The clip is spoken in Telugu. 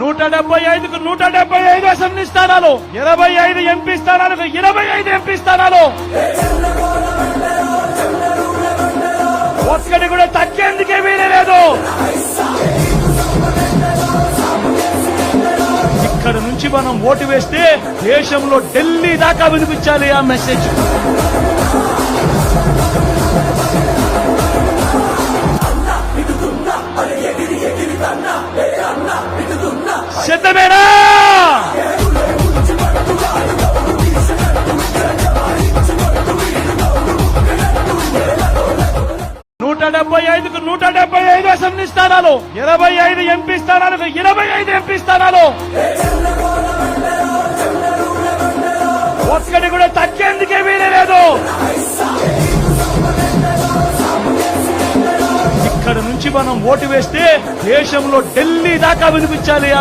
175కు 175 అసెంబ్లీ స్థానాలు, 25 ఎంపీ స్థానాలకు 25 ఎంపీ స్థానాలు. ఒక్కడి కూడా తగ్గేందుకే వీలే లేదు. ఇక్కడ నుంచి మనం ఓటు వేస్తే దేశంలో ఢిల్లీ దాకా వినిపించాలి ఆ మెసేజ్. సిద్ధమేనా? 175కు 175 అసెంబ్లీ స్థానాలు, 25 ఎంపీ స్థానాలకు 25 ఎంపీ స్థానాలు. ఒక్కడి కూడా తగ్గేందుకే వీలే లేదు. ఇక్కడ నుంచి మనం ఓటు వేస్తే దేశంలో ఢిల్లీ దాకా వినిపించాలి.